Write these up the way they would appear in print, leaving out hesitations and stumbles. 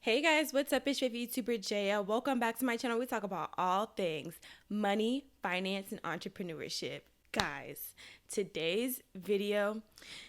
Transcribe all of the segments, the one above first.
Hey guys, what's up? It's your favorite YouTuber Jaya. Welcome back to my channel. We talk about all things money, finance, and entrepreneurship. Guys, today's video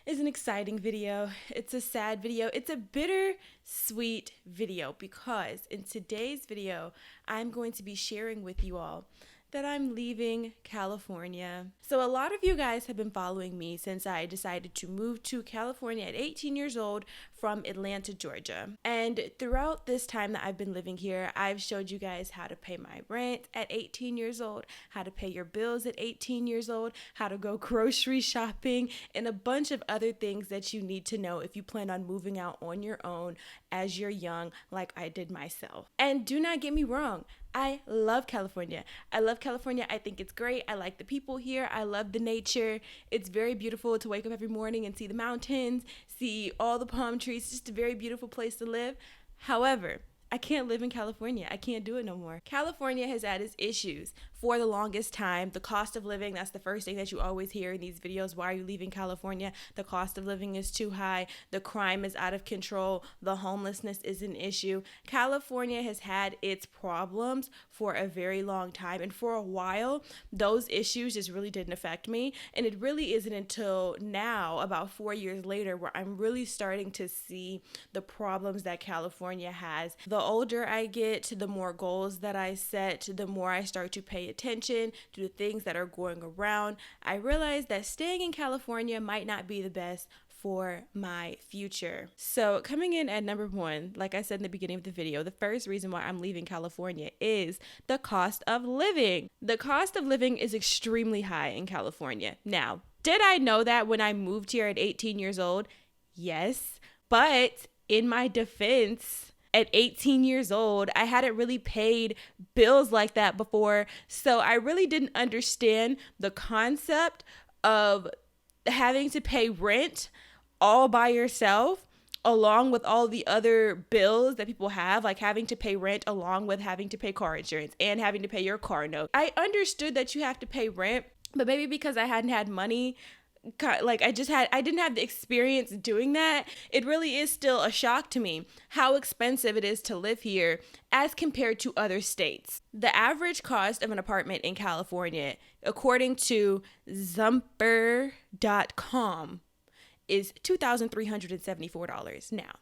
is an exciting video. It's a sad video. It's a bittersweet video because in today's video, I'm going to be sharing with you all that I'm leaving California. So a lot of you guys have been following me since I decided to move to California at 18 years old from Atlanta, Georgia. And throughout this time that I've been living here, I've showed you guys how to pay my rent at 18 years old, how to pay your bills at 18 years old, how to go grocery shopping, and a bunch of other things that you need to know if you plan on moving out on your own as you're young, like I did myself. And do not get me wrong, I love California. I love California. I think it's great. I like the people here. I love the nature. It's very beautiful to wake up every morning and see the mountains, see all the palm trees. It's just a very beautiful place to live. However, I can't live in California. I can't do it no more. California has had its issues for the longest time. The cost of living, that's the first thing that you always hear in these videos. Why are you leaving California? The cost of living is too high. The crime is out of control. The homelessness is an issue. California has had its problems for a very long time. And for a while, those issues just really didn't affect me. And it really isn't until now, about 4 years later, where I'm really starting to see the problems that California has. The older I get, the more goals that I set, the more I start to pay attention to the things that are going around. I realize that staying in California might not be the best for my future. So coming in at number one, like I said in the beginning of the video, the first reason why I'm leaving California is the cost of living. The cost of living is extremely high in California. Now, did I know that when I moved here at 18 years old? Yes, but in my defense, at 18 years old, I hadn't really paid bills like that before. So I really didn't understand the concept of having to pay rent all by yourself, along with all the other bills that people have, like having to pay rent along with having to pay car insurance and having to pay your car note. I understood that you have to pay rent, but maybe because I hadn't had money, like I didn't have the experience doing that. It really is still a shock to me how expensive it is to live here as compared to other states. The average cost of an apartment in California, according to Zumper.com, is $2,374. Now,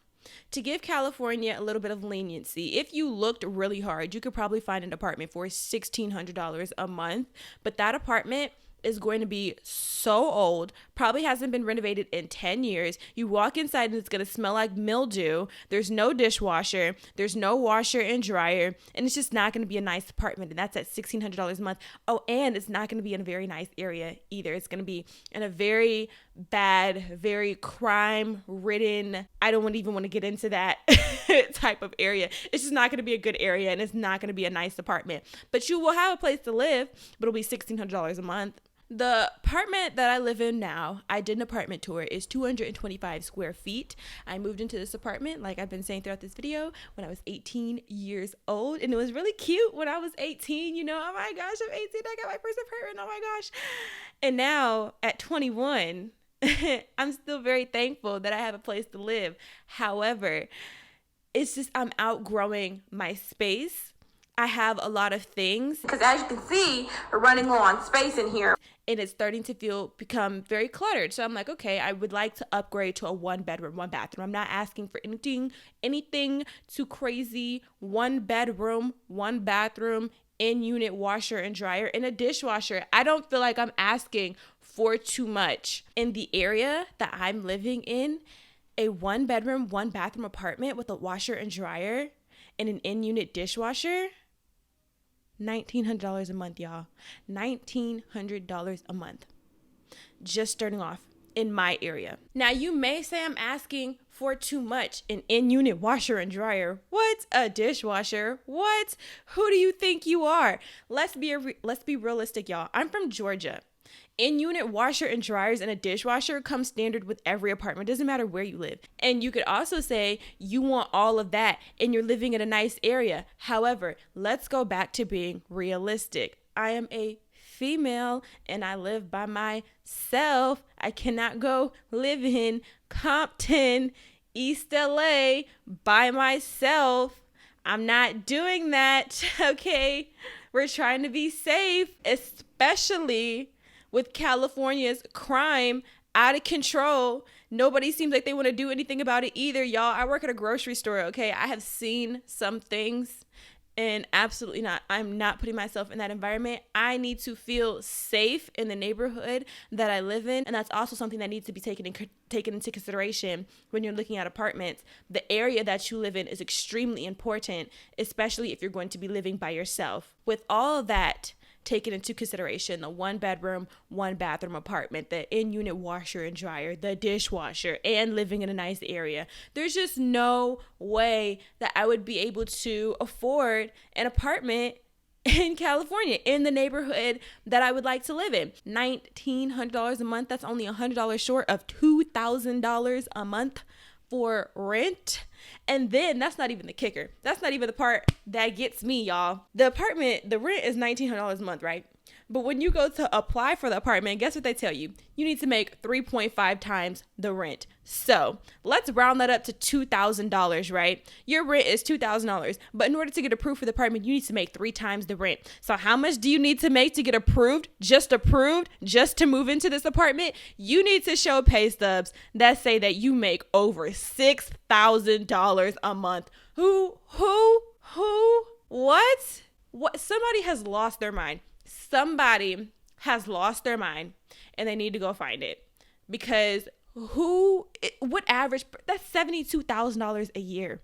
to give California a little bit of leniency, if you looked really hard, you could probably find an apartment for $1,600 a month, but that apartment is going to be so old, probably hasn't been renovated in 10 years. You walk inside and it's going to smell like mildew. There's no dishwasher. There's no washer and dryer. And it's just not going to be a nice apartment. And that's at $1,600 a month. Oh, and it's not going to be in a very nice area either. It's going to be in a very bad, very crime-ridden, I don't even want to get into that type of area. It's just not going to be a good area, and it's not going to be a nice apartment. But you will have a place to live, but it'll be $1,600 a month. The apartment that I live in now, I did an apartment tour, is 225 square feet. I moved into this apartment, like I've been saying throughout this video, when I was 18 years old. And it was really cute when I was 18, you know, oh my gosh, I'm 18, I got my first apartment, oh my gosh. And now at 21, I'm still very thankful that I have a place to live. However, it's just I'm outgrowing my space. I have a lot of things, because as you can see, we're running low on space in here, and it's starting to become very cluttered. So I'm like, okay, I would like to upgrade to a 1-bedroom, 1-bathroom. I'm not asking for anything too crazy. 1-bedroom, 1-bathroom, in-unit washer and dryer, and a dishwasher. I don't feel like I'm asking for too much. In the area that I'm living in, a 1-bedroom, 1-bathroom apartment with a washer and dryer and an in-unit dishwasher, $1,900 a month, y'all. $1,900 a month. Just starting off in my area. Now, you may say I'm asking for too much. An in-unit washer and dryer. What? A dishwasher? What? Who do you think you are? Let's be realistic, y'all. I'm from Georgia. In-unit washer and dryers and a dishwasher come standard with every apartment. Doesn't matter where you live. And you could also say you want all of that and you're living in a nice area. However, let's go back to being realistic. I am a female and I live by myself. I cannot go live in Compton, East LA by myself. I'm not doing that, okay? We're trying to be safe, especially with California's crime out of control. Nobody seems like they want to do anything about it either, y'all. I work at a grocery store, okay? I have seen some things, and absolutely not. I'm not putting myself in that environment. I need to feel safe in the neighborhood that I live in. And that's also something that needs to be taken into consideration when you're looking at apartments. The area that you live in is extremely important, especially if you're going to be living by yourself. With all of that taken into consideration, the 1-bedroom, 1-bathroom apartment, the in-unit washer and dryer, the dishwasher, and living in a nice area, there's just no way that I would be able to afford an apartment in California, in the neighborhood that I would like to live in. $1,900 a month, that's only $100 short of $2,000 a month for rent. And then that's not even the kicker. That's not even the part that gets me, y'all. The apartment, the rent is $1,900 a month, right? But when you go to apply for the apartment, guess what they tell you? You need to make 3.5 times the rent. So let's round that up to $2,000, right? Your rent is $2,000. But in order to get approved for the apartment, you need to make 3 times the rent. So how much do you need to make to get approved? Just to move into this apartment? You need to show pay stubs that say that you make over $6,000 a month. Who? What? Somebody has lost their mind. Somebody has lost their mind and they need to go find it, because what average, that's $72,000 a year.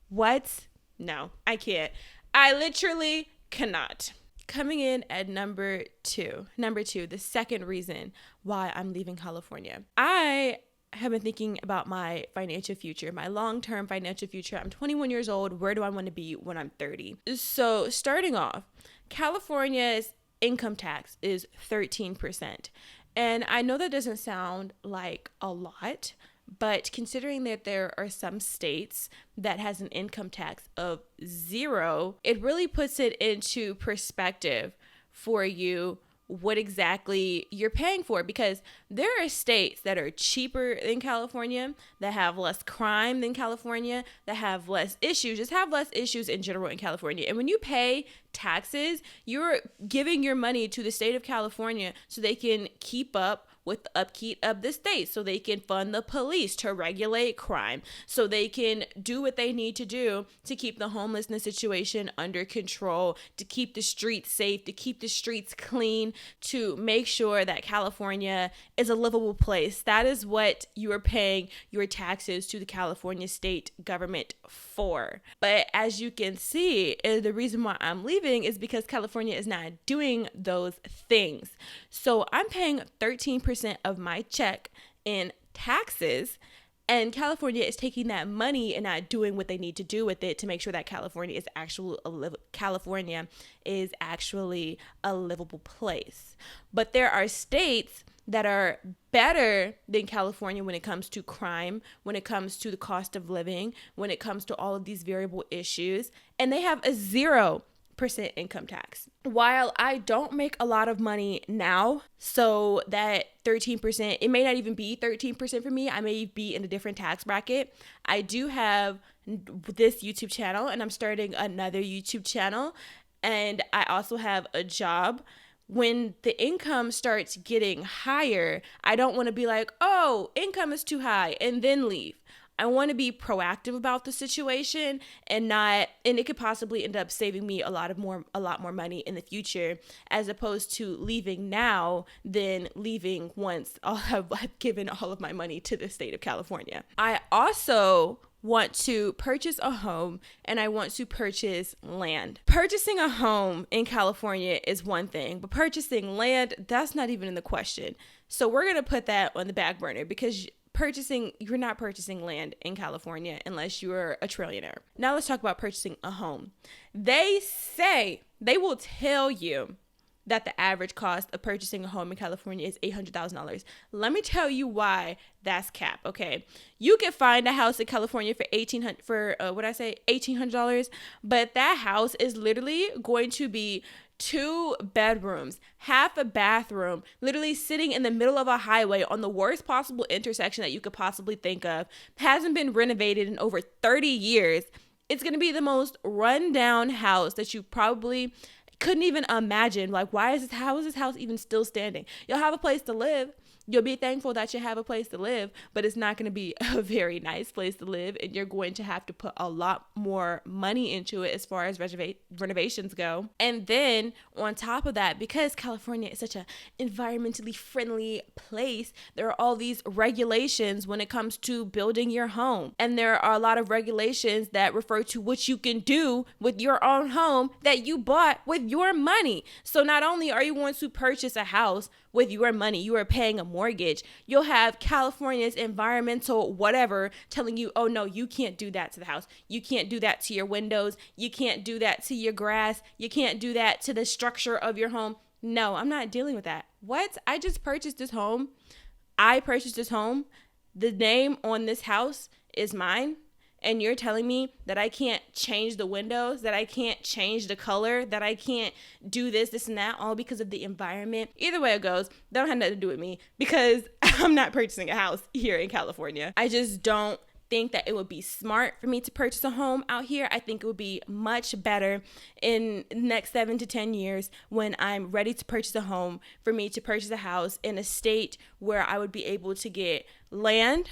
What? No, I can't. I literally cannot. Coming in at number two, the second reason why I'm leaving California. I have been thinking about my financial future, my long-term financial future. I'm 21 years old. Where do I want to be when I'm 30? So starting off, California's income tax is 13%. And I know that doesn't sound like a lot, but considering that there are some states that has an income tax of 0, it really puts it into perspective for you what exactly you're paying for, because there are states that are cheaper than California, that have less crime than California, that have less issues, just have less issues in general in California. And when you pay taxes, you're giving your money to the state of California so they can keep up with the upkeep of the state, so they can fund the police to regulate crime, so they can do what they need to do to keep the homelessness situation under control, to keep the streets safe, to keep the streets clean, to make sure that California is a livable place. That is what you are paying your taxes to the California state government for. But as you can see, the reason why I'm leaving is because California is not doing those things. So I'm paying 13% of my check in taxes, and California is taking that money and not doing what they need to do with it to make sure that California is actually a livable place. But there are states that are better than California when it comes to crime, when it comes to the cost of living, when it comes to all of these variable issues, and they have a 0% income tax. While I don't make a lot of money now, so that 13%, it may not even be 13% for me. I may be in a different tax bracket. I do have this YouTube channel, and I'm starting another YouTube channel, and I also have a job. When the income starts getting higher, I don't want to be like, oh, income is too high, and then leave. I want to be proactive about the situation and it could possibly end up saving me a lot more money in the future, as opposed to leaving now than leaving once I've given all of my money to the state of California. I also want to purchase a home, and I want to purchase land. Purchasing a home in California is one thing, but purchasing land, that's not even in the question. So we're going to put that on the back burner, because you're not purchasing land in California unless you're a trillionaire. Now let's talk about purchasing a home. They will tell you that the average cost of purchasing a home in California is $800,000. Let me tell you why that's cap, okay? You can find a house in California for $1,800, but that house is literally going to be 2 bedrooms, half a bathroom, literally sitting in the middle of a highway on the worst possible intersection that you could possibly think of, hasn't been renovated in over 30 years. It's going to be the most rundown house that you probably couldn't even imagine. Like, how is this house even still standing? You'll have a place to live. You'll be thankful that you have a place to live, but it's not going to be a very nice place to live, and you're going to have to put a lot more money into it as far as renovations go. And then on top of that, because California is such an environmentally friendly place, there are all these regulations when it comes to building your home. And there are a lot of regulations that refer to what you can do with your own home that you bought with your money. So not only are you going to purchase a house with your money, you are paying a mortgage, you'll have California's environmental whatever telling you, oh no, you can't do that to the house. You can't do that to your windows. You can't do that to your grass. You can't do that to the structure of your home. No, I'm not dealing with that. What? I just purchased this home. I purchased this home. The name on this house is mine. And you're telling me that I can't change the windows, that I can't change the color, that I can't do this and that, all because of the environment. Either way it goes, that don't have nothing to do with me, because I'm not purchasing a house here in California. I just don't think that it would be smart for me to purchase a home out here. I think it would be much better in the next 7 to 10 years when I'm ready to purchase a home for me to purchase a house in a state where I would be able to get land,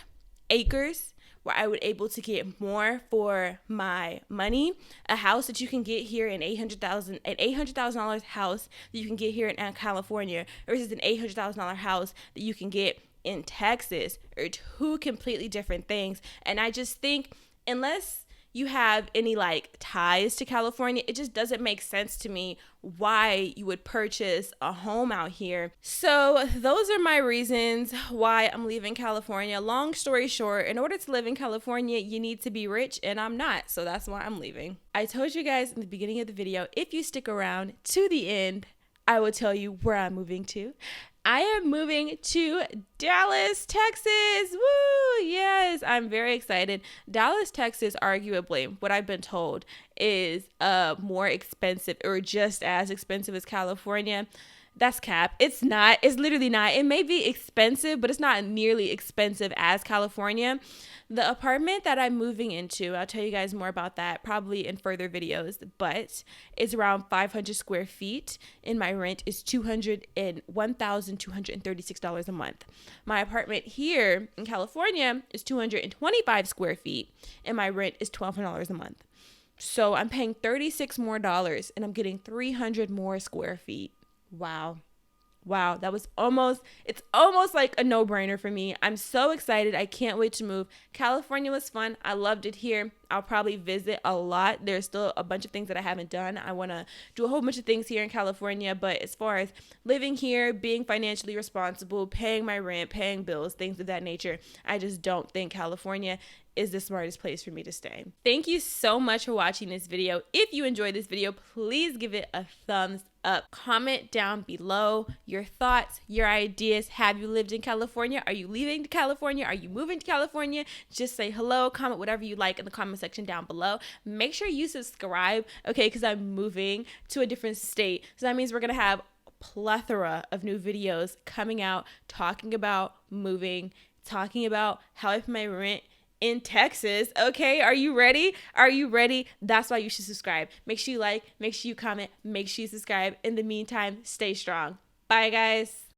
acres, where I would be able to get more for my money. A house that you can get here in $800,000 house that you can get here in California versus an $800,000 house that you can get in Texas are 2 completely different things. And I just think unless you have any like ties to California, it just doesn't make sense to me why you would purchase a home out here. So those are my reasons why I'm leaving California. Long story short, in order to live in California, you need to be rich, and I'm not. So that's why I'm leaving. I told you guys in the beginning of the video, if you stick around to the end, I will tell you where I'm moving to. I am moving to Dallas, Texas. Woo! Yes, I'm very excited. Dallas, Texas, arguably, what I've been told, is more expensive or just as expensive as California. That's cap. It's not. It's literally not. It may be expensive, but it's not nearly expensive as California. The apartment that I'm moving into, I'll tell you guys more about that probably in further videos, but it's around 500 square feet, and my rent is $1,236 a month. My apartment here in California is 225 square feet, and my rent is $1,200 a month. So I'm paying $36 more, and I'm getting 300 more square feet. Wow, it's almost like a no-brainer for me. I'm so excited. I can't wait to move. California was fun. I loved it here. I'll probably visit a lot. There's still a bunch of things that I haven't done. I want to do a whole bunch of things here in California, but as far as living here, being financially responsible, paying my rent, paying bills, things of that nature, I just don't think California is the smartest place for me to stay. Thank you so much for watching this video. If you enjoyed this video, please give it a thumbs up. Comment down below your thoughts, your ideas. Have you lived in California? Are you leaving to California? Are you moving to California? Just say hello, comment whatever you like in the comment section down below. Make sure you subscribe, okay, because I'm moving to a different state. So that means we're gonna have a plethora of new videos coming out talking about moving, talking about how I pay my rent in Texas. Okay, are you ready? Are you ready? That's why you should subscribe. Make sure you like, make sure you comment, make sure you subscribe. In the meantime, stay strong. Bye, guys.